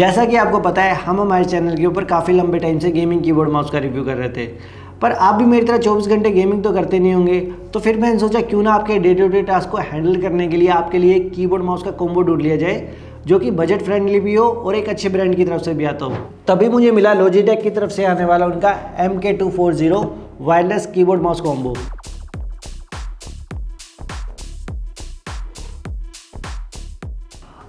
जैसा कि आपको पता है हम हमारे चैनल के ऊपर काफ़ी लंबे टाइम से गेमिंग कीबोर्ड माउस का रिव्यू कर रहे थे, पर आप भी मेरी तरह 24 घंटे गेमिंग तो करते नहीं होंगे। तो फिर मैंने सोचा क्यों ना आपके डे टू डे टास्क को हैंडल करने के लिए आपके लिए एक कीबोर्ड माउस का कॉम्बो ढूंढ लिया जाए जो कि बजट फ्रेंडली भी हो और एक अच्छे ब्रांड की तरफ से भी आता हो। तभी मुझे मिला लॉजिटेक की तरफ से आने वाला उनका MK240 wireless keyboard mouse combo.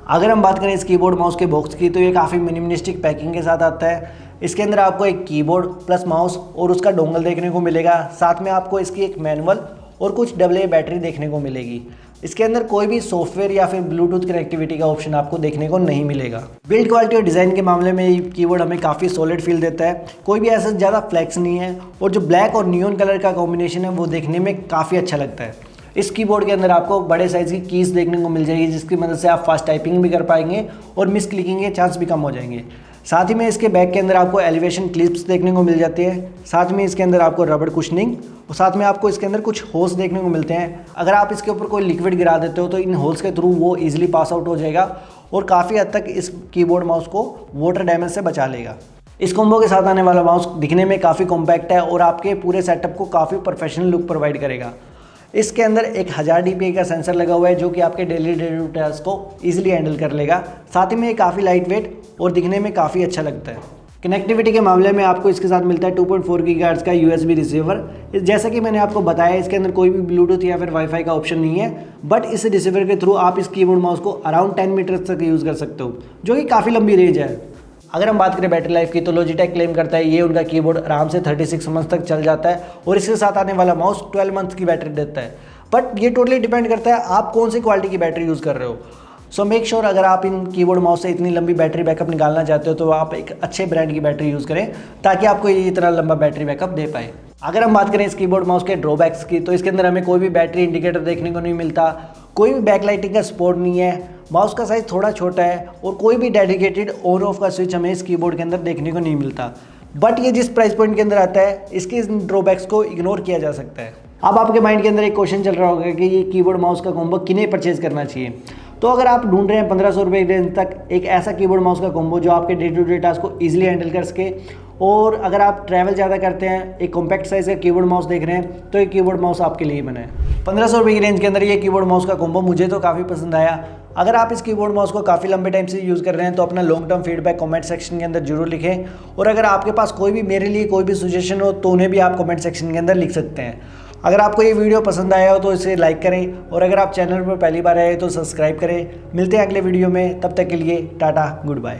अगर हम बात करें इस कीबोर्ड माउस के बॉक्स की तो ये काफ़ी मिनिमलिस्टिक पैकिंग के साथ आता है। इसके अंदर आपको एक कीबोर्ड प्लस माउस और उसका डोंगल देखने को मिलेगा। साथ में आपको इसकी एक मैनुअल और कुछ AA बैटरी देखने को मिलेगी। इसके अंदर कोई भी सॉफ्टवेयर या फिर ब्लूटूथ कनेक्टिविटी का ऑप्शन आपको देखने को नहीं मिलेगा। बिल्ड क्वालिटी और डिज़ाइन के मामले में ये कीबोर्ड हमें काफ़ी सॉलिड फील देता है। कोई भी ऐसा ज़्यादा फ्लैक्स नहीं है और जो ब्लैक और नियॉन कलर का कॉम्बिनेशन है वो देखने में काफ़ी अच्छा लगता है। इस कीबोर्ड के अंदर आपको बड़े साइज़ की कीज़ देखने को मिल जाएगी जिसकी मदद से आप फास्ट टाइपिंग भी कर पाएंगे और मिस क्लिकिंग के चांस भी कम हो जाएंगे। साथ ही में इसके बैक के अंदर आपको एलिवेशन क्लिप्स देखने को मिल जाती है। साथ में इसके अंदर आपको रबड़ कुशनिंग और साथ में आपको इसके अंदर कुछ होल्स देखने को मिलते हैं। अगर आप इसके ऊपर कोई लिक्विड गिरा देते हो तो इन होल्स के थ्रू वो ईजिली पास आउट हो जाएगा और काफ़ी हद तक इस कीबोर्ड माउस को वाटर डैमेज से बचा लेगा। इस कॉम्बो के साथ आने वाला माउस दिखने में काफ़ी कॉम्पैक्ट है और आपके पूरे सेटअप को काफ़ी प्रोफेशनल लुक प्रोवाइड करेगा। इसके अंदर एक 1000 dpi का सेंसर लगा हुआ है जो कि आपके डेली टास्क को इजीली हैंडल कर लेगा। साथ ही में ये काफ़ी लाइट वेट और दिखने में काफ़ी अच्छा लगता है। कनेक्टिविटी के मामले में आपको इसके साथ मिलता है 2.4 GHz का USB रिसीवर। जैसा कि मैंने आपको बताया इसके अंदर कोई भी ब्लूटूथ या फिर वाईफाई का ऑप्शन नहीं है, बट इस रिसीवर के थ्रू आप इस कीबोर्ड माउस को अराउंड 10 मीटर्स तक यूज़ कर सकते हो, जो कि काफ़ी लंबी रेंज है। अगर हम बात करें बैटरी लाइफ की तो लॉजिटेक क्लेम करता है ये उनका कीबोर्ड आराम से 36 मंथ तक चल जाता है और इसके साथ आने वाला माउस 12 मंथ की बैटरी देता है। बट ये टोटली डिपेंड करता है आप कौन सी क्वालिटी की बैटरी यूज़ कर रहे हो। सो मेक श्योर अगर आप इन कीबोर्ड माउस से इतनी लंबी बैटरी बैकअप निकालना चाहते हो तो आप एक अच्छे ब्रांड की बैटरी यूज़ करें ताकि आपको ये इतना लंबा बैटरी बैकअप दे पाए। अगर हम बात करें इस कीबोर्ड माउस के ड्रॉबैक्स की तो इसके अंदर हमें कोई भी बैटरी इंडिकेटर देखने को नहीं मिलता, कोई भी बैकलाइटिंग का सपोर्ट नहीं है, माउस का साइज़ थोड़ा छोटा है और कोई भी डेडिकेटेड ऑन ऑफ का स्विच हमें इस कीबोर्ड के अंदर देखने को नहीं मिलता। बट ये जिस प्राइस पॉइंट के अंदर आता है इसके ड्रॉबैक्स को इग्नोर किया जा सकता है। अब आपके माइंड के अंदर एक क्वेश्चन चल रहा होगा कि ये कीबोर्ड माउस का कॉम्बो किन्हें परचेज करना चाहिए। तो अगर आप ढूंढ रहे हैं 1500 रुपये रेंज तक एक ऐसा कीबोर्ड माउस का कॉम्बो जो आपके डे टू डे टास्क को ईजिली हैंडल कर सके, और अगर आप ट्रैवल ज़्यादा करते हैं एक कॉम्पैक्ट साइज़ का कीबोर्ड माउस देख रहे हैं तो ये कीबोर्ड माउस आपके लिए बना है। 1500 रुपये की रेंज के अंदर ये कीबोर्ड माउस का कॉम्बो मुझे तो काफ़ी पसंद आया। अगर आप इस कीबोर्ड माउस को काफ़ी लंबे टाइम से यूज़ कर रहे हैं तो अपना long term feedback comment section के अंदर जरूर लिखें, और अगर आपके पास कोई भी मेरे लिए कोई भी सजेशन हो तो उन्हें भी आप कमेंट सेक्शन के अंदर लिख सकते हैं। अगर आपको ये वीडियो पसंद आया हो तो इसे लाइक करें और अगर आप चैनल पर पहली बार आए तो सब्सक्राइब करें। मिलते हैं अगले वीडियो में, तब तक के लिए टाटा गुड बाय।